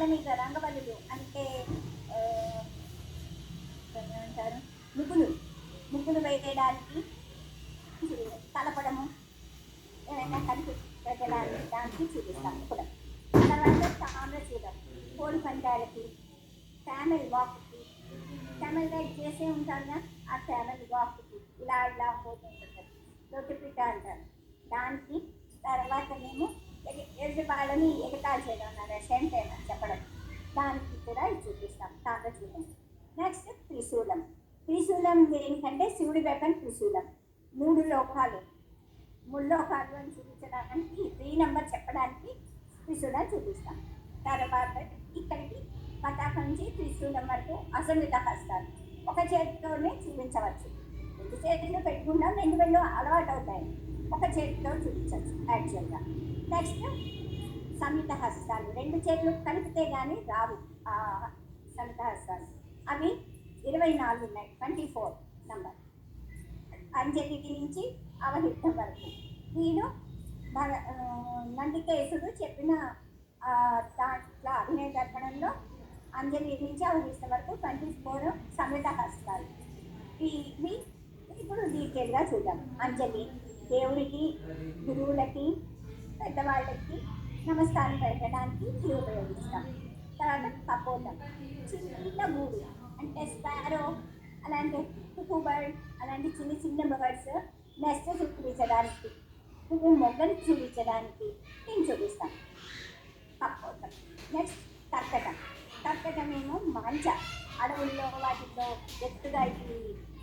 వాళ్ళ మీద రంగవల్లులు అంటే ఏమంటారు, ముగ్గులు ముగ్గులు వేయడానికి కలపడము, ఏమైనా కలిపి పెట్టడానికి దానికి చూపిస్తాం కూడా. తర్వాత తామ్రచూడం, కోడి పందాలకి, ఫ్యామిలీ వాక్కి, ఫ్యామిలీ రైడ్ చేసే ఉంటారుగా, ఆ ఫ్యామిలీ వాక్కి ఇలా ఇలా పోతుంటుంది, లొట్టిపిట్ట అంటారు దానికి. తర్వాత మేము ఎదుటి వాళ్ళని ఎగతాళి చేయడం అన్నారు, షెంట్ అని చెప్పడం, దానికి కూడా ఇది చూపిస్తాం తామ్రచూడం. నెక్స్ట్ త్రిశూలం. త్రిశూలం దేనికంటే శివుడి వెపన్ త్రిశూలం. మూడు లోకాలు ముల్లోకాలు అని చూపించడానికి, 3 నెంబర్ చెప్పడానికి త్రిశూలం చూపిస్తాం. తర్వాత ఇక్కడికి పతాకం నుంచి త్రిశూలం వరకు అసంగత హస్తాలు ఒక చేతితోనే చూపించవచ్చు. 2 చేతులు పెట్టుకున్నా 2 వేళ్ళు అలవాటు అవుతాయి, ఒక చేతితో చూపించవచ్చు యాక్చువల్గా. నెక్స్ట్ సమిత హస్తాలు, 2 చేతులు కలిపితే కానీ రావు ఆ సమిత హస్తాలు. అవి 24 ఉన్నాయి, 24 నెంబర్. అంజలికి నుంచి అవహితం వరకు. వీడు నందికేశుడు చెప్పిన దాంట్లో అభినయ దర్పణంలో అంజలి నుంచి అవహితం వరకు 24 సమిత హస్తాలు. ఇవి ఇప్పుడు డీటెయిల్గా చూద్దాం. అంజలి దేవుడికి, గురువులకి, పెద్దవాళ్ళకి నమస్కారం పెట్టడానికి ఇది ఉపయోగిస్తాం. తర్వాత కపోతం, చిన్న గూడు అంటే స్పారో అలాంటి కుకు బర్డ్ అలాంటి చిన్న చిన్న బర్డ్స్ నెస్ట్ చూపించడానికి, పువ్వు మొగ్గలు చూపించడానికి నేను చూపిస్తాను కపోతం. నెక్స్ట్ కర్కటం. కర్కటం ఏమో మంచ, అడవుల్లో వాటిల్లో ఎత్తుగా ఈ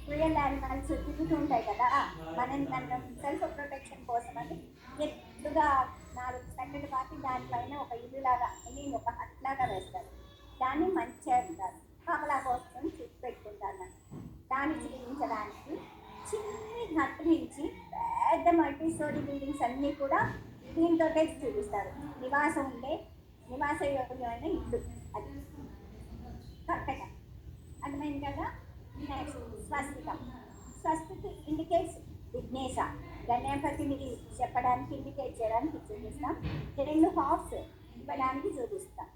క్రూయల్ యానిమల్స్ తిరుగుతూ ఉంటాయి కదా, మనం సెల్ఫ్ ప్రొటెక్షన్ కోసం అని ఎత్తుగా 4 కట్టెలు పాతి దానిపైన ఒక ఇల్లులాగా ఒక హట్లాగా వేస్తారు, దాన్ని మంచి అంటారు. కాపలా కోసం చుట్టూ పెట్టుకుంటారు. దాన్ని చూపించడానికి చిన్ని హట్ నుంచి పెద్ద మల్టీ స్టోరీ బిల్డింగ్స్ అన్నీ కూడా దీంతో చూపిస్తారు. నివాస యోగ్యమైన ఇల్లు అది కర్కటం. అర్థమైంది కదా. నెక్స్ట్ స్వస్తికం. స్వస్తికి ఇండికేట్స్ విఘ్నేశ, గణపతిని చెప్పడానికి ఇండికేట్ చేయడానికి చూపిస్తాం. 2 హాఫ్స్ ఇవ్వడానికి చూపిస్తాం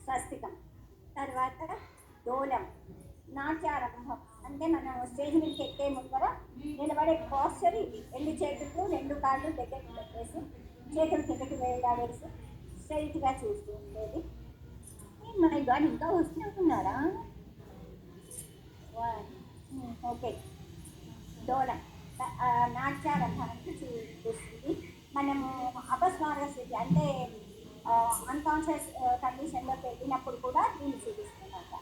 స్వస్తికం. తర్వాత దోలం, నాట్యారంభం అంటే మనం స్టేజ్ మీదకి ఎక్కే ముందర నిలబడే పోస్చర్ ఇది. 2 చేతులు 2 కాళ్ళు దగ్గరికి పెట్టేసి చేతులు కిందకి వేసి స్ట్రైట్గా చూస్తూ ఉండేది. మై గాడ్, ఇంకా వస్తున్నారా? ఓకే. దోలం నాట్యారంభానికి చూపిస్తుంది. మనము అపస్మారక స్థితి అంటే అన్కాన్షియస్ కండిషన్లో పెట్టినప్పుడు కూడా దీన్ని చూపిస్తున్నమాట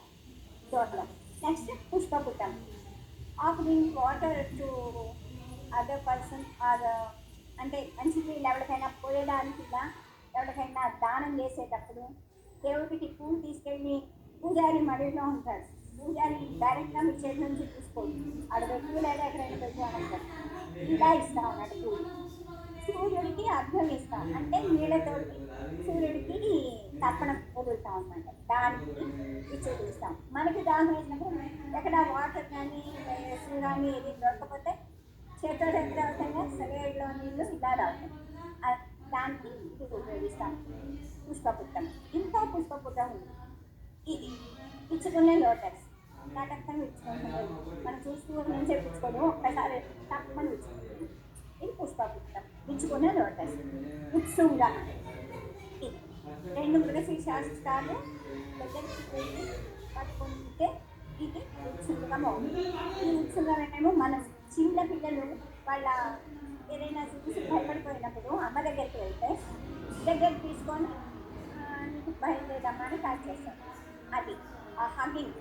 దోలం. నెక్స్ట్ పుష్పపుటం, offering water to other person or అంటే మంచిది ఎవరికైనా పోయడానికి, ఎవరికైనా దానం చేసేటప్పుడు దేవుడికి పూలు తీసుకెళ్ళి పూజారి మడిలో ఉంటాడు, పూజారి డైరెక్ట్గా మీ చేతి నుంచి తీసుకోండి, ఆడ పెట్టు లేదా ఎక్కడైనా పెట్టామంటారు, ఇలా ఇస్తాం అన్నట్టు పూలు. సూర్యుడికి అర్థం ఇస్తాం అంటే నీళ్ళతో సూర్యుడికి తర్పణం వదులుతాం అన్నమాట, దానికి చూపిస్తాం. మనకి దాహం వేసినప్పుడు ఎక్కడ వాటర్ కానీ కానీ ఏది దొరకపోతే చేతితో దగ్గరవుతాయిగా సగేలో నీళ్ళు ఇలా రావుతాయి, దానికి ఇది ఉపయోగిస్తాం పుష్పపుట్టం. ఇంకో పుష్పపుట్టం ఉంది, ఇది పిచ్చుకునే లోటస్. నాటకం ఇచ్చుకుంటున్నాడు, మనం చూస్తూ నుంచే పిచ్చుకోను, ఒక్కసారి తప్పని ఇచ్చుకుంటుంది. ఇది పుష్పపుట్టం, పిచ్చుకునే లోటస్. ఉత్సుంగ, ఇది 2 మృగశీర్షాలు దగ్గరికి వెళ్ళి పట్టుకుంటే ఇది ఉత్సుంగం అవుతుంది. ఈ ఉత్సుంగమేమో మనం చిన్న పిల్లలు వాళ్ళ ఏదైనా చూసి భయపడిపోయినప్పుడు అమ్మ దగ్గరికి వెళ్తే దగ్గరికి తీసుకొని నీకు భయం లేదమ్మా అని ప్యాక్ చేస్తాం. అది ఆ హగ్గింగ్.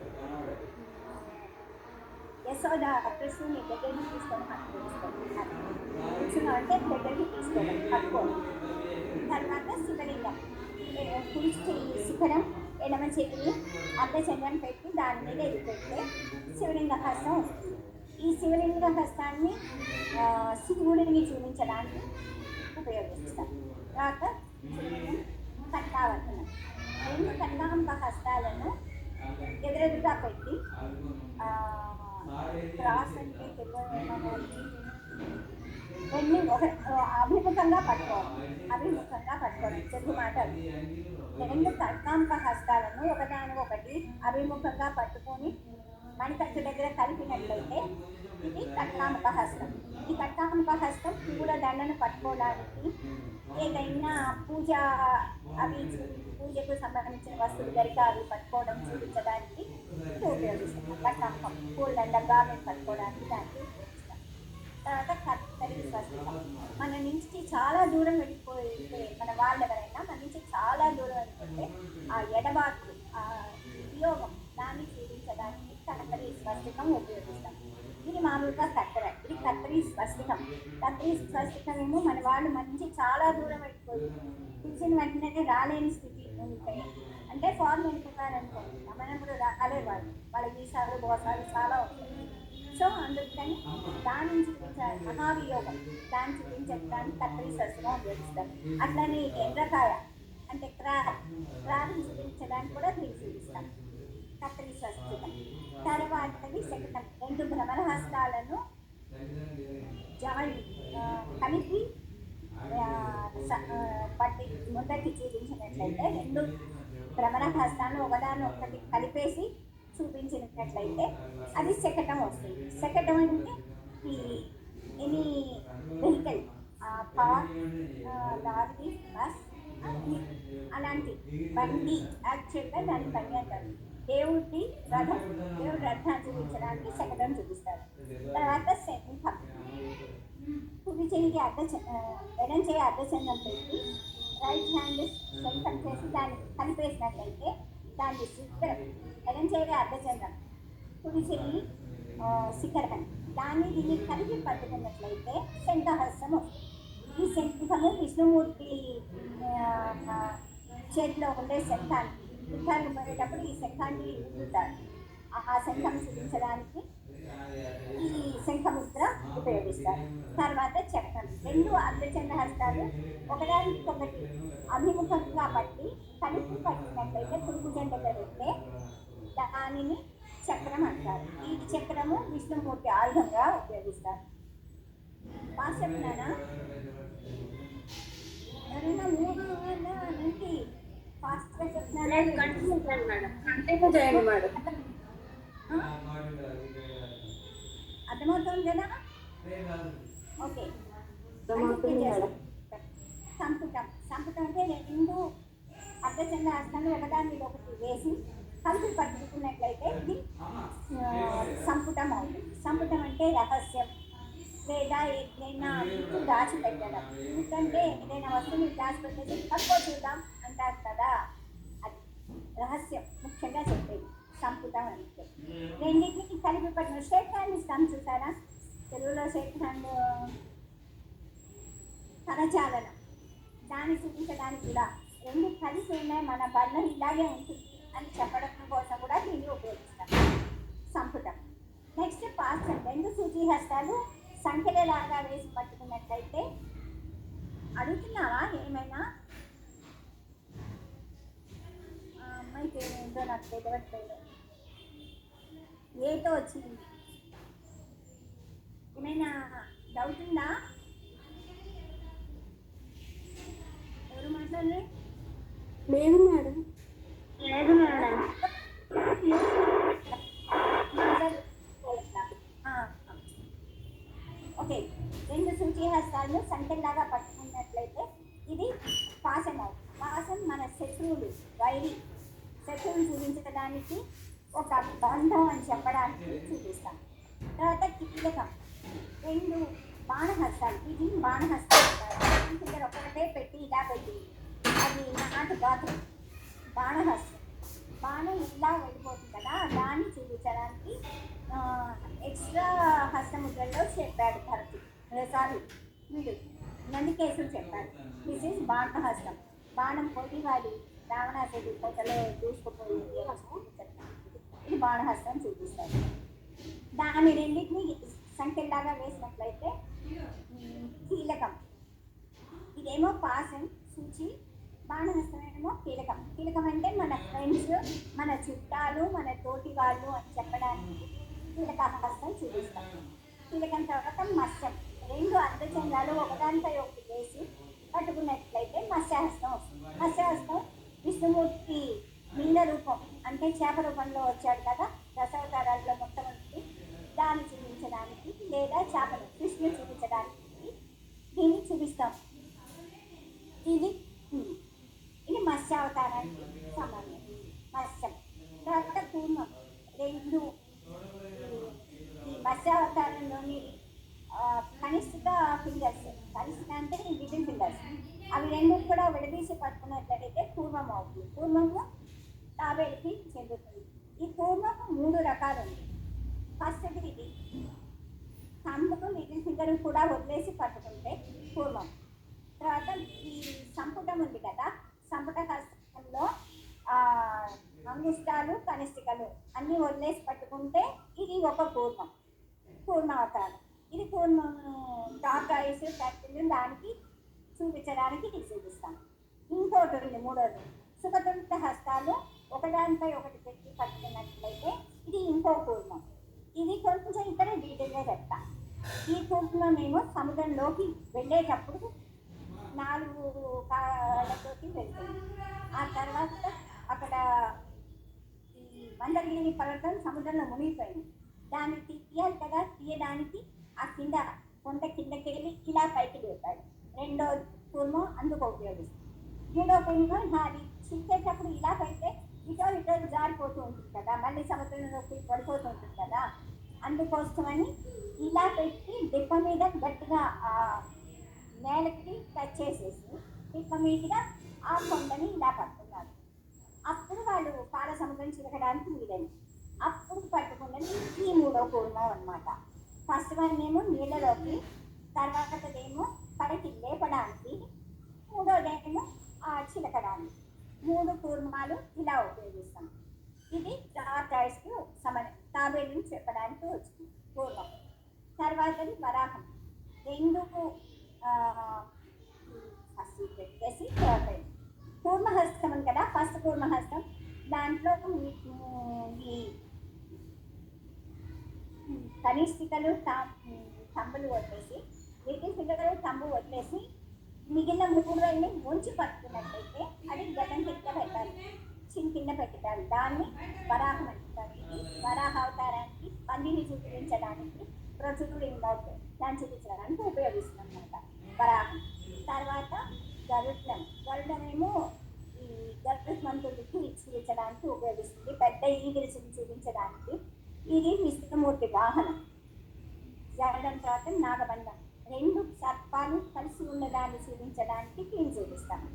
యశోద కృష్ణుని దగ్గరికి తీసుకొని హక్కు తీసుకోండి, కూర్చున్నాం అంటే దగ్గరికి తీసుకోవడం పట్టుకోండి. తర్వాత శివలింగం, కుడి శిఖరం ఎడమ చేతిని అర్ధచంద్రం పెట్టి దాని మీద ఎదుపెడితే శివలింగ హస్తం వస్తుంది. ఈ శివలింగ హస్తాన్ని శివుడిని చూపించడానికి ఉపయోగిస్తాం. తర్వాత కట్టావర్తనం, 2 కట్టాంబ హస్తాలను ఎదురెదురుగా పెట్టి క్రాస్ అంటే రెండు ఒక అభిముఖంగా పట్టుకోవాలి, అభిముఖంగా పట్టుకోవాలి, తెలుగు మాట అది. రెండు కర్కాంక హస్తాలను ఒకదానికొకటి అభిముఖంగా పట్టుకొని మణికట్టు దగ్గర కలిపినట్లయితే ఇది కట్కాముక హస్తం. ఈ కట్కాముక హస్తం పూల దండను పట్టుకోవడానికి, ఏదైనా పూజ అవి పూజకు సంబంధించిన వస్తువులు గరిక అవి పట్టుకోవడం చూపించడానికి ఇది ఉపయోగిస్తాం. కట్కాముకం పూల దండ గార్మెంట్ పట్టుకోవడానికి దానికి ఉపయోగిస్తాం. తర్వాత కత్తరి స్వస్తికం. మన నుంచి చాలా దూరం వెళ్ళిపోతే, మన వాళ్ళు ఎవరైనా మన నుంచి చాలా దూరం వెళ్ళిపోతే ఆ ఎడబాటు, ఆ వియోగం దాన్ని చూపించడానికి కత్తరి స్వస్తికం ఉపయోగిస్తాం. ఇది మామూలుగా కత్తెర, ఇది కత్తరి స్వస్తికం. కత్తరి స్వస్తికం ఏమో మన వాళ్ళు మంచి చాలా దూరం వెళ్ళిపోయి పిలిచిన వెంటనే రాలేని స్థితి ఉంటాయి. అంటే ఫారెన్ వెళ్ళిపోతారనుకోండి, మనప్పుడు రాలేరు వాళ్ళు, వాళ్ళ వీసాలు బోసాలు చాలా ఉంటాయి. సో అందుకని దాన్ని చూపించాలి, మహావియోగం దాన్ని చూపించడానికి కత్తరి స్వస్తికం ఉపయోగిస్తాం. అట్లనే ఎండ్రకాయ అంటే క్రాబ్ని చూపించడానికి కూడా దీన్ని చూపిస్తాం, కత్తరి స్వస్తికం. తర్వాతది శకటం. రెండు భ్రమర హస్తాలను కలిపి పట్టి ముందరికి చూపించినట్లయితే, రెండు భ్రమర హస్తాలను ఒకదాన్ని ఒకటి కలిపేసి చూపించినట్లయితే అది శకటం వస్తుంది. శకటం అంటే ఈ any vehicle, car, lorry, bus, అలాంటి బండి, యాక్చువల్గా దాని బండి అంటారు. దేవుడి రథం, దేవుడి రథాన్ని చూపించడానికి శకటం చూపిస్తారు. తర్వాత శంఖం. కుడి చేయికి ఎడం చేయి అర్ధచంద్రం పెట్టి రైట్ హ్యాండ్ శంఖం చేసి దాన్ని కలిపేసినట్లయితే దాన్ని శిఖరం. ఎడం చేయి అర్ధచంద్రం, కుడి చేయి శిఖరం. దాన్ని దీన్ని కలిపి పట్టుకున్నట్లయితే శంఖహస్తం వస్తుంది. ఈ శంఖము విష్ణుమూర్తి చేతిలో ఉండే శంఖాన్ని యుద్ధాలు పడేటప్పుడు ఈ శంఖాన్ని ఊదుతారు. ఆ శంఖం చూపించడానికి ఈ శంఖముద్ర ఉపయోగిస్తారు. తర్వాత చక్రం. రెండు అర్ధచంద్ర హస్తాలు ఒకదానికొకటి అభిముఖంగా పట్టి కలిపి పట్టినట్లయితే కుడిభుజం దగ్గర పెడితే దానిని చక్రం అంటారు. ఈ చక్రము విష్ణుమూర్తి ఆయుధంగా ఉపయోగిస్తారు. బాగా చెప్తున్నానా? ఎవరైనా మూడు నుండి ఫాస్ట్గా చెప్తున్నారా? అర్థమవుతుంది కదా? ఓకే. సంపుటం. సంపుటం అంటే రెండు అర్ధచంద్ర హస్తాలు ఒకదాని మీద ఒకటి వేసి కలిపి పట్టుకున్నట్లయితే ఇది సంపుటం అవుతుంది. సంపుటం అంటే రహస్యం లేదా ఏదైనా గుర్తు దాచిపెట్టడం. ఎందుకంటే ఏదైనా వస్తువుని దాచిపెట్టేసి తక్కువ చూద్దాం అంటారు కదా, అది రహస్యం ముఖ్యంగా చెప్పేది సంపుటం అంటే. రెండింటికి కలిపి పట్టిన షేక్ హ్యాండ్ ఇస్తాం చూసారా, తెలుగులో షేక్ హ్యాండ్ కరచాలనం, దాన్ని చూపించడానికి కూడా రెండు కలిసి ఉన్నాయి, మన బంధం ఇలాగే ఉంటుంది అని చెప్పడం కోసం కూడా దీన్ని ఉపయోగిస్తాం, సంపుటం. నెక్స్ట్ పాస్తం. రెండు సూచి హస్తాలు సంఖ్యలాగా వేసి పట్టుకున్నట్లయితే, అడుగుతున్నావా ఏమైనా? అమ్మాయికి ఏంటో నాకు తెలియట్లేదు, ఏతో వచ్చింది. ఏమైనా డౌట్ ఉందా? ఎవరు మాట్లాడలే? లేదు మేడం. లేదు మేడం. ఓకే. రెండు సూచి హస్తాలను సంఖ్యలాగా పట్టుకున్నట్లయితే ఇది పాసం అవుతుంది. పాసం మన శత్రువులు, వైరి శత్రువులు చూపించడానికి, ఒక బంధం అని చెప్పడానికి చూపిస్తాం. తర్వాత కీలకం. రెండు బాణహస్తాలు, ఇది బాణహస్తాలు అంటారు. ఒకటే పెట్టి ఇలా పెట్టి అది నాటు గాత్రం బాణహస్తం. బాణం ఇలా వెళ్ళిపోతుంది కదా, దాన్ని చూపించడానికి ఎక్స్ట్రా హస్తముద్రలో చెప్పాడు భరతు, సారీ వీడు నందికేశుడు చెప్పాడు. దిస్ ఈజ్ బాణహస్తం. బాణం పొడివాడి రావణాసుడి కోటలో దూసుకుపోయి ఇది బాణహస్తం చూపిస్తాడు. దాని రెండింటిని సంఖ్యలాగా వేసినట్లయితే కీలకం. ఇదేమో పాసం సూచి, బాణహస్తం ఏమో కీలకం. కీలకం అంటే మన ఫ్రెండ్స్, మన చుట్టాలు, మన తోటి వాళ్ళు అని చెప్పడానికి కీలక హస్తం చూపిస్తాం. కీలకం తర్వాత మత్స్యం. రెండు అర్ధచంద్రాలు ఒకదానిపై ఒకటి వేసి పట్టుకున్నట్లయితే మత్స్యహస్తం వస్తుంది. మత్స్యహస్తం విష్ణుమూర్తి లింగ రూపం అంటే చేప రూపంలో వచ్చాడు కదా, దశావతారాల్లో మొట్టమొదటి దాన్ని చూపించడానికి లేదా చేపను కృష్ణుని చూపించడానికి దీన్ని చూపిస్తాం. ఇది ఇది మత్స్యావతారానికి సంబంధించి మత్స్యం. తర్వాత కూర్మం రెండు ఈ మత్స్యావతారంలోని కనిష్ట ఫింగర్స్, కనిష్ట అంటే లిటిల్ ఫింగర్స్, అవి రెండు కూడా విడదీసి పట్టుకున్నట్లయితే కూర్మం అవుతుంది. కూర్మము తాబేలుకి చెందుతుంది. ఈ కూర్మము 3 రకాలు ఉంది. ఫస్ట్ది ఇది థంబ్ లిటిల్ ఫింగర్ కూడా వదిలేసి పట్టుకుంటే కూర్మం. తర్వాత ఈ సంపుటం ఉంది కదా, సంపుట హస్తంలో అంగుష్టాలు కనిష్టికలు అన్నీ వదిలేసి పట్టుకుంటే ఇది ఒక కూర్మం, కూర్మావతారం. ఇది కూర్మం టాప్ ఐస్ కట్టిన దానికి చూపించడానికి ఇది చూపిస్తాం. ఇంకోటి ఉంది మూడోది, సుఖతుంట హస్తాలు ఒకదానిపై ఒకటి పెట్టి పట్టుకున్నట్లయితే ఇది ఇంకో కూర్మం. ఇది కొంచెం ఇక్కడ డీటెయిల్గా చెప్తా. ఈ కూర్మం మేము సముద్రంలోకి వెళ్ళేటప్పుడు 4 కాళ్ళతోటి వెళ్తుంది. ఆ తర్వాత అక్కడ ఈ మందగిరి పర్వతం సముద్రంలో మునిగిపోయింది. దాన్ని తీయాలి కదా, తీయడానికి ఆ కింద కొండ కిందకి వెళ్ళి ఇలా పైకి లేపాడు. రెండో కూర్మం అందుకు ఉపయోగిస్తుంది. మూడో కూర్మం అది చిక్కేటప్పుడు ఇలా పైతే ఇటో జారిపోతూ ఉంటుంది కదా, మళ్ళీ సముద్రంలోకి పడిపోతూ ఉంటుంది కదా, అందుకోసమని ఇలా పెట్టి డిప్ప మీద గట్టిగా నేలకి టచ్ చేసేసి డిప్ప మీదుగా ఆ కొండని ఇలా పట్టుకున్నారు. అప్పుడు వాళ్ళు పాల సముద్రం చిరకడానికి వీలైంది. అప్పుడు పట్టుకున్నది ఈ మూడో కూర్మం అనమాట. ఫస్ట్ వన్ ఏమో నీళ్ళలోకి, తర్వాతదేమో పైకి లేపడానికి, మూడోదేమో చిలకడానికి. 3 కూర్మాలు ఇలా ఉపయోగిస్తాం. ఇది టార్టాయిస్కు తాబేలుని చెప్పడానికి వచ్చింది పూర్వం. తర్వాతది వరాహం. 2 ఫస్ట్ పెట్టేసి కూర్మహస్తం ఉంది కదా, ఫస్ట్ కూర్మహస్తం దాంట్లో ఈ కనిష్టికలు తంబులు వదిలేసి, లిటిల్ ఫింగర్ తంబు వదిలేసి మిగిలిన 3 వేలని ముంచి పట్టుకున్నట్లయితే అది గతం కింద పెట్టాలి, కింద పెట్టాలి. దాన్ని వరాహం అంటారు. ఇది వరాహ అవతారానికి పందిని చూపించడానికి ప్రొసీడింగ్ అవుట్ దాన్ని చూపించడానికి ఉపయోగిస్తున్నాం అన్నమాట వరాహం. తర్వాత గరుడమేమో ఈ గరుత్మంతుడికి చూపించడానికి ఉపయోగిస్తుంది, పెద్ద ఈగిల్స్ని చూపించడానికి. ఇది విష్ణుమూర్తి వాహనం. గరుడం తర్వాత నాగబంధం, 2 సర్పాలు కలిసి ఉన్నదాన్ని చూపించడానికి దీన్ని చూపిస్తాను.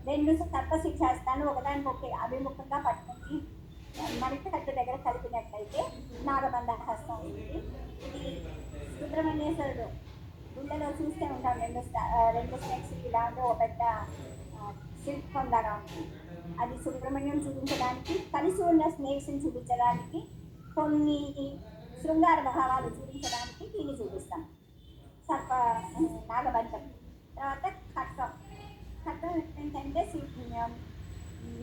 2 సర్పశిక్షాస్తాలు ఒకదానికొకే అభిముఖంగా పట్టుకుని మణికట్టు దగ్గర కలిపినట్లయితే నాగబంధ హస్తం ఉంది. ఇది సుబ్రహ్మణ్యేశ్వరుడు గుళ్ళలో చూస్తే ఉంటాం, 2 స్టెప్స్ ఇలాంటి ఒక పెద్ద శిల్పంలాగా ఉంటుంది. అది సుబ్రహ్మణ్యం చూపించడానికి, కలిసి ఉన్న స్నేక్స్ని చూపించడానికి, కొన్ని శృంగార భావాలు చూపించడానికి దీన్ని చూపిస్తాం సర్ప నాగబంధం. తర్వాత ఖడ్గం. ఖడ్గం ఏంటంటే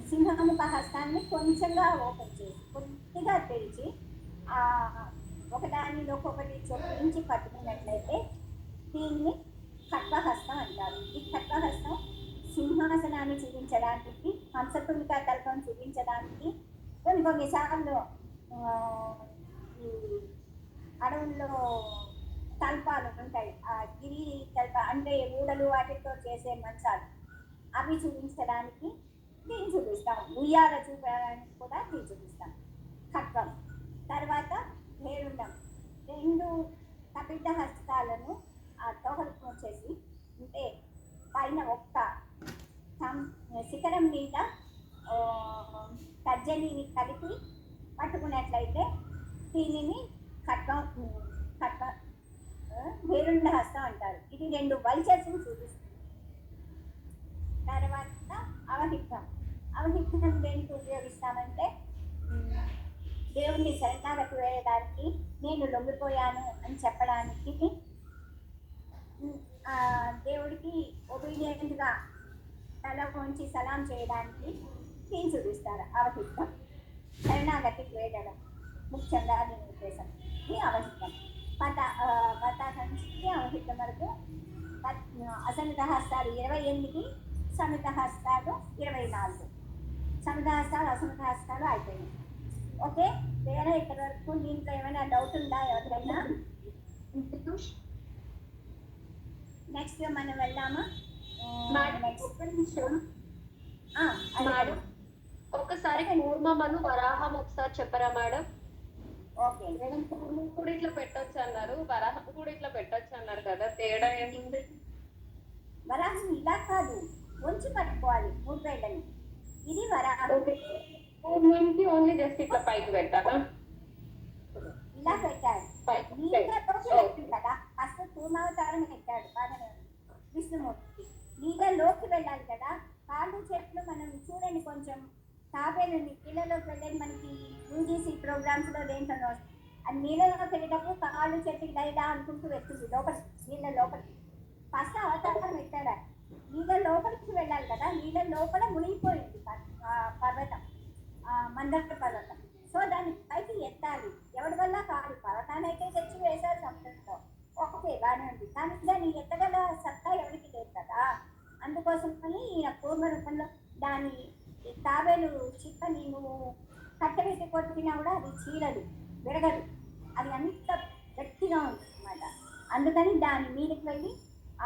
సింహముఖ హస్తాన్ని కొంచెంగా ఓపెన్ చేసి కొద్దిగా తెరిచి ఒకదానిలోకొకటి చొప్పించి పట్టుకున్నట్లయితే దీన్ని ఖడ్గహస్తం అంటారు. ఈ ఖడ్గహస్తం సింహాసనాన్ని చూపించడానికి, హంసతులికా తల్పం చూపించడానికి, కొన్నిసార్లు ఈ అడవుల్లో తల్పాలు ఉంటాయి, ఆ గిరి తల్ప అంటే ఊడలు వాటితో చేసే మంచాలు, అవి చూపించడానికి దీన్ని చూపిస్తాం. ఉయ్యాల చూపించడానికి కూడా దీన్ని చూపిస్తాం ఖడ్గం. తర్వాత భేరుండం. 2 కపిట హస్తాలను ఆ తోకలకు వచ్చేసి అంటే పైన ఒక్క శిఖరం మీద తర్జనిని కలిపి పట్టుకున్నట్లయితే దీనిని భేరుండ హస్తం అంటారు. ఇది 2 వల్చర్స్ని చూపిస్తుంది. తర్వాత అవహితం. అవహితం దేనికి ఉపయోగిస్తామంటే దేవుణ్ణి శరణాగతి వేయడానికి, నేను లొంగిపోయాను అని చెప్పడానికి, దేవుడికి ఒబీడియంట్గా తల వంచి సలాం చేయడానికి దీన్ని చూపిస్తారు అవహితం. శరణాగతి వేయడం ముఖ్యంగా దీని ఉద్దేశం. ఇది అవహితం. పతాక నుంచి అవహితం వరకు అసమిత హస్తాలు 28, సమిత హస్తాలు 24. సమిత హస్తాలు అసమిత హస్తాలు అయిపోయినాయి. ఓకే, వేరే ఇక్కడ వరకు దీంట్లో ఏమైనా డౌట్ ఉందా ఎవరికైనా? నెక్స్ట్ మనం వెళ్దామా? మేడం ఒకసారి కూర్మమను వరాహం ఒకసారి చెప్పరా మేడం? ఓకే మేడం కూర్మం కూడా ఇట్లా పెట్టొచ్చు అన్నారు, వరాహం కూడా ఇట్లా పెట్టొచ్చు అన్నారు కదా, తేడా ఏముంది? వరాహం ఇలా కాదు, ఉంచి పట్టుకోవాలి 3 వేళ్ళని. ఇది వరాహం. కూర్మంకి ఓన్లీ జస్ట్ ఇట్లా పైకి పెట్టాలా? ఇలా పెట్టాడు కదా, ఫస్ట్ కూర్మావతారం పెట్టాడు బాగానే విష్ణుమూర్తి. నీళ్ళలోకి వెళ్ళాలి కదా, కాళ్ళు చెట్లు మనం చూడండి కొంచెం తాబేలు నీళ్ళలోకి వెళ్ళేది మనకి యూజీసీ ప్రోగ్రామ్స్ లో దేంట్లో అది నీళ్ళలోకి వెళ్ళేటప్పుడు కాళ్ళు చెట్లు ఇలా అనుకుంటూ వెళ్తుంది లోపల, నీళ్ళ లోపలికి. ఫస్ట్ అవతారం పెట్టాడు. నీళ్ళ లోపలికి వెళ్ళాలి కదా, నీళ్ళ లోపల మునిగిపోయింది పర్వతం, మందర పర్వతం. సో దాన్ని పైకి ఎత్తాలి, ఎవరి వల్ల కాదు. పర్వతాన్ని అయితే తెచ్చి వేశారు సముద్రంలో, ఓకే బాగానే ఉంది, కానీ దాన్ని ఎత్తగల సత్తా ఎవరికి లేదు కదా. అందుకోసమని ఈయన పూర్వ రూపంలో దాని తాబేలు చిప్పని నువ్వు కట్టెపెట్టి కొట్టినా కూడా అది చీరదు, విరగదు, అది అంత గట్టిగా ఉంటుంది అన్నమాట. అందుకని దాని మీదకి వెళ్ళి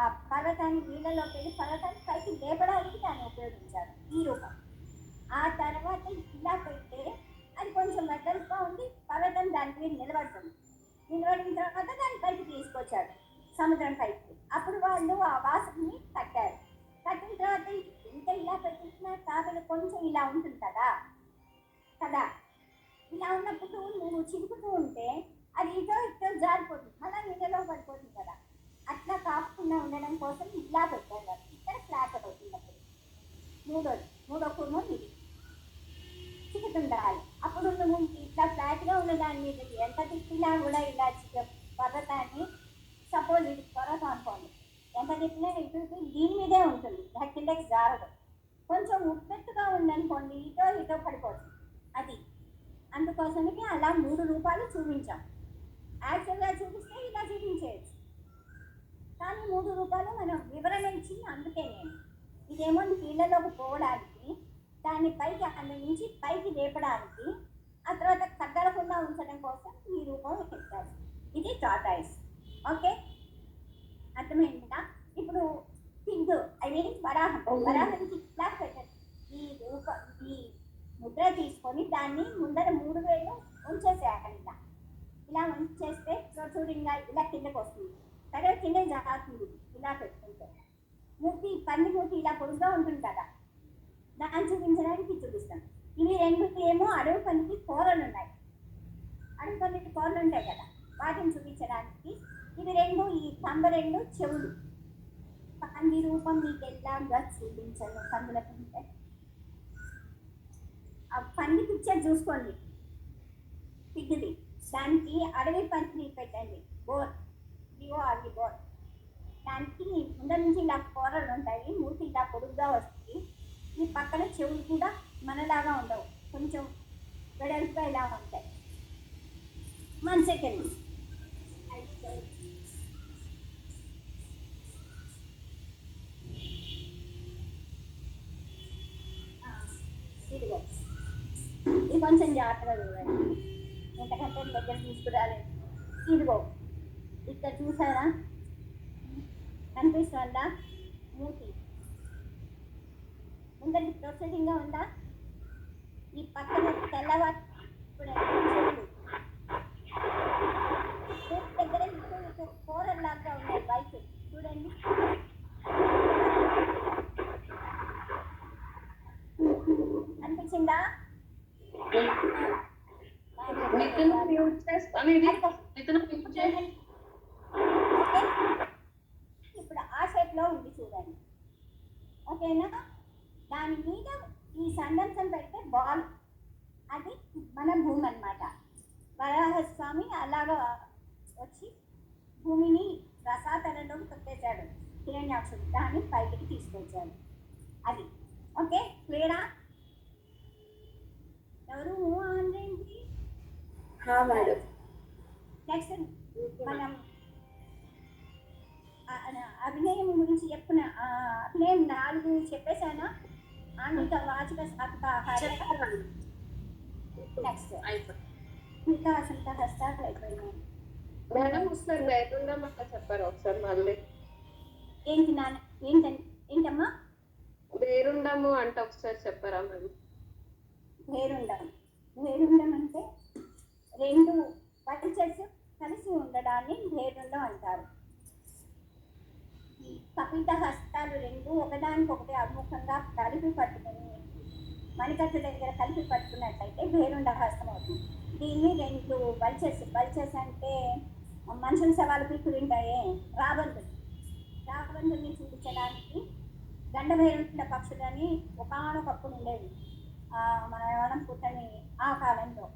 ఆ పర్వతాన్ని నీళ్ళలోకి వెళ్ళి పర్వతాన్ని పైకి లేపడానికి దాన్ని ఉపయోగించారు ఈ రూపం. ఆ తర్వాత ఇలా పెడితే అది కొంచెం వెడల్పుగా ఉంది, పర్వతం దాని మీద నిలబడుతుంది. నిలబడిన తర్వాత దాన్ని పైకి తీసుకొచ్చాడు సముద్రం పైకి. అప్పుడు వాళ్ళు ఆ వాసనని కట్టారు. కట్టిన తర్వాత ఇంత ఇలా పెట్టిన తాబేలు కొంచెం ఇలా ఉంటుంది కదా కదా, ఇలా ఉన్నప్పుడు నువ్వు చిరుకుతూ ఉంటే అది ఇటో జారిపోతుంది, అలా నీళ్ళలో పడిపోతుంది కదా. అట్లా కాకుండా ఉండడం కోసం ఇలా పెట్టారు, ఇక్కడ ఫ్లాట్ అవుతుంది. అప్పుడు మూడో కుర్మం ఇది చిక్కుతుండాలి. అప్పుడు నువ్వు ఇట్లా ఫ్లాట్గా ఉన్న దాని మీద ఎంత తిప్పినా కూడా ఇలా పర్వతాన్ని, సపోజ్ ఇది పర్వతం అనుకోండి, ఎంత తిప్పినా ఇటు దీని మీదే ఉంటుంది, కిందకి జారదు. కొంచెం ఉప్పెత్తుగా ఉందనుకోండి ఇటో పడిపోతుంది అది. అందుకోసమని అలా 3 రూపాలు చూపించాం. యాక్చువల్గా చూపిస్తే ఇలా చూపించేయచ్చు, కానీ 3 రూపాయలు మనం వివరణ ఇచ్చి అందుకే నేను ఇదేమో నీళ్ళలోకి పోవడానికి, దాన్ని పైకి అక్కడి నుంచి పైకి లేపడానికి, ఆ తర్వాత కదలకుండా ఉంచడం కోసం ఈ రూపం పెట్టారు. ఇది టార్టాయిస్. ఓకే, అర్థమైందా? ఇప్పుడు పిగ్ వరాహానికి ఇట్లా పెట్టారు. ఈ ముద్ర తీసుకొని దాన్ని ముందర 3 వేలు ఉంచేసేయాలి. ఇలా ఉంచేస్తే చూడు ఇలా కిందకు వస్తుంది, సరే కింద జారుతుంది. ఇలా పెట్టుకుంటే పంది మూతి ఇలా పొడుగుగా ఉంటుంది కదా, దాన్ని చూపించడానికి చూపిస్తాను. ఇవి 2 ఏమో అడవి పందికి కూరలు ఉన్నాయి, అడవి పందికి కూరలు ఉంటాయి కదా, వాటిని చూపించడానికి. ఇవి 2 ఈ కంబ 2 చెవులు. పంది రూపం మీకు ఎలాగా చూపించను, పందులకు ఉంటే ఆ పంది పిక్చర్ చూసుకోండి పిగ్ది, దానికి అడవి పంది పెట్టండి, బోర్ అడవి బోర్. దానికి ముందర నుంచి ఇలా కూరలు ఉంటాయి, మూతి ఇలా పొడుగ్గా వస్తుంది. ఈ పక్కన చెవులు కూడా మనలాగా ఉండవు, కొంచెం వెడల్పుగా ఇలా ఉంటాయి. 1 సెకండ్. ఇదిగో ఇది కొంచెం జాగ్రత్తగా చూడండి, ఎంతకంటే దగ్గర తీసుకురాలేదు. ఇదిగో ఇక్కడ చూసారా, కనిపిస్తుందా మూతి ముందరికి ప్రొసీడింగ్గా ఉందా? ఈ పక్కన తెల్లవారు దగ్గర ఇటు కూరలాగా ఉన్నాయి బైక్ చూడండి. అనిపించిందా? ఇప్పుడు ఆ షేప్ లో ఉంది చూడండి, ఓకేనా? దాని మీద ఈ సందర్శం పెడితే బాల్, అది మన భూమి అన్నమాట. వరాహస్వామి అలాగా వచ్చి భూమిని రసాతలంలోకి తొక్కేశాడు, హిరణ్యాక్షుడు దాన్ని పైకి తీసుకొచ్చాడు. అది ఓకే, క్లియరా? ఎవరు? మేడం నెక్స్ట్ మనం అభినయం గురించి చెప్పిన అభినయం 4 చెప్పేశానా? ఆంగిక వాచిక సాధక నెక్స్ట్ ఇంకా అసంత హస్తాలు అయిపోయినాయి. మేడం ఒకసారి లేకుండా అట్లా చెప్పారు ఒకసారి మళ్ళీ. ఏంటి నాన్న? ఏంటమ్మా? వేరుండము అంటే ఒకసారి చెప్పారా మేడం? వేరుండం. వేరుండం అంటే 2 పల్చర్స్ కలిసి ఉండడాన్ని వేరుండం అంటారు. కపిత హస్తాలు 2 ఒకదానికొకటి అభిముఖంగా కలిపి పట్టుకుని మణికట్టు దగ్గర కలిపి పట్టుకున్నట్లయితే వేరుండ హస్తం అవుతుంది. దీన్ని 2 బల్చర్స్ అంటే మనుషుల సవాలు పీకులుంటాయే రాబందుని చూపించడానికి గండభైరుండ పక్షులని ఒకనొకప్పుడు ఉండేవి. మన ఎవరం పుట్టని ఆ కాలంలో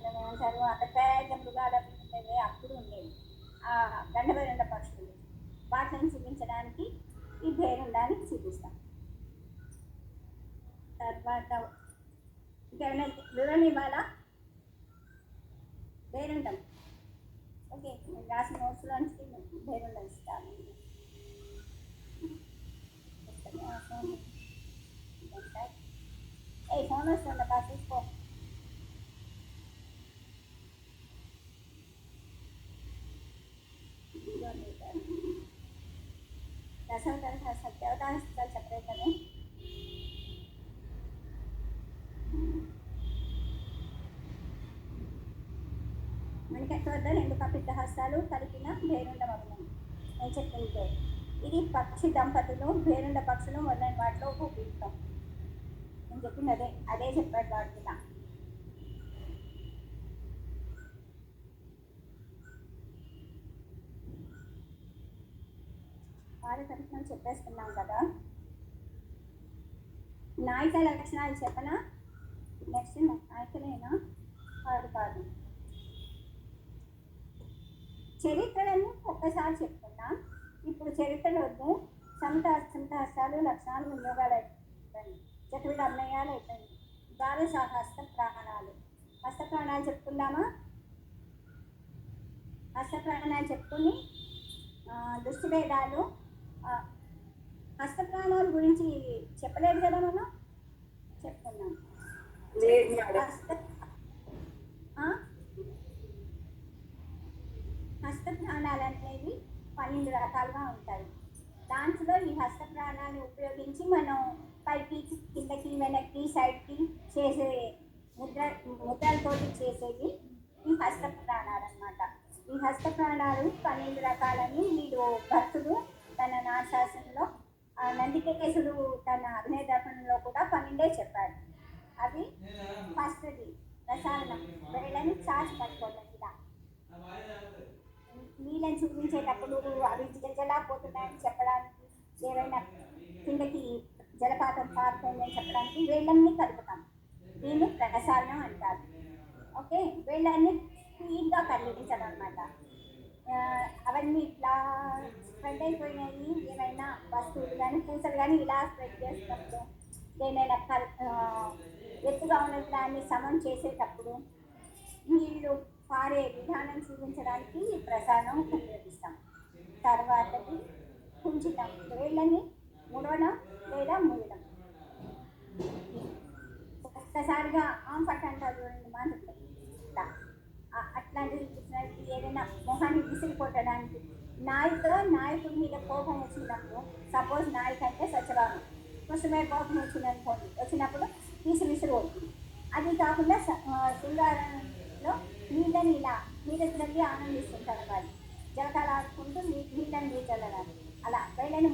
ఏమంటారు అంత పేద మృగాలు ఉండేవి, అప్పుడు ఉండేవి ఆ గండభైరుండ పక్షులు. వాటిని చూపించడానికి ఈ భైరుండానికి చూపిస్తాం. తర్వాత ఇంకేమైనా వివరణ ఇవ్వాలా? భైరుండం ఓకే, నేను రాసిన నోట్స్లోంచి భైరుండం ఇస్తాను. ఫోన్ వస్తుందా? కాదు చూసుకో. సత్యవతాలు చెప్పలేదు కదా. మణికట్ట వద్ద 2 కపిత హస్తాలు కలిపిన భైరుండ మగ్నం నేను చెప్తుంటే ఇది పక్షి దంపతులు భైరుండ పక్షులు మొదలైన వాటిలో ఉపయోగిస్తాం. నేను చెప్పింది అదే చెప్పాడు వాడుతున్నా. వారి తరఫున చెప్పేస్తున్నాం కదా. నాయక లక్షణాలు చెప్పనా? నెక్స్ట్ నాయకులేనా? కాదు. చరిత్రలను ఒక్కసారి చెప్తున్నా. ఇప్పుడు చరిత్రలో సమత హస్తాలు లక్షణాలు వినియోగాలు అయిపోయింది. చతుర్విధ అభినయాలు అయిపోయింది. ద్వాదశ హస్త ప్రాణాలు. హస్త ప్రాణాలు చెప్పుకుందామా? హస్త ప్రాణాలు చెప్పుకుని దృష్టి భేదాలు. హస్త ప్రాణాల గురించి చెప్పలేదు కదా మనం, చెప్తున్నాం. హస్త ప్రాణాలు అనేవి 12 రకాలుగా ఉంటాయి. దాంట్లో ఈ హస్త ప్రాణాన్ని ఉపయోగించి మనం పైకి కిందకి వెనక్కి సైడ్కి చేసే ముద్రలతోటి చేసేవి ఈ హస్త ప్రాణాలు అన్నమాట. ఈ హస్త ప్రాణాలు 12 రకాలని వీడు భక్తుడు తన నాశాసనంలో, నందికేశుడు తన అభినయ దర్పణంలో కూడా 12 చెప్పాడు. అవి ఫస్ట్ది రసాయనం, వేళ్ళని చాచి పట్టుకోవడం. ఇలా నీళ్ళని చూపించేటప్పుడు అవి జలజలాపోతున్నాయని చెప్పడానికి, ఏవైనా కిందకి జలపాతం పారుతుందని చెప్పడానికి వేళ్ళన్నీ కలుపుతాం. దీన్ని ప్రసారణం అంటారు. ఓకే, వేళ్ళన్నీ క్లీన్గా కదిలించడం అనమాట. అవన్నీ ఇట్లా స్ప్రెడ్ అయిపోయినాయి, ఏమైనా వస్తువులు కానీ పూసలు కానీ ఇలా స్ప్రెడ్ చేసినప్పుడు, ఏమైనా ఎత్తుగా ఉన్న దాన్ని సమం చేసేటప్పుడు నీళ్ళు పారే విధానం చూపించడానికి ప్రసారం ఉపయోగిస్తాం. తర్వాతది కుంచితం, వేళ్ళని ముడవడం లేదా మూయడం. ఒక్కసారిగా ఆంపట్ అంటారు చూడండి మాటలు, అట్లాంటివి ఏదైనా మొహాన్ని విసిరి కొట్టడానికి. నాయకుడి మీద కోపం వచ్చినప్పుడు, సపోజ్ నాయకు అంటే సత్యభావం, కొంచెమే కోపం వచ్చినప్పుడు విసిరి కొడుతుంది. అది కాకుండా శృంగారంలో నీళ్ళని ఇలా నీళ్ళకి ఆనందిస్తుంటారు వాళ్ళు, జలకాలు ఆడుకుంటూ నీళ్ళని చల్లడానికి. అలా వేళ్ళని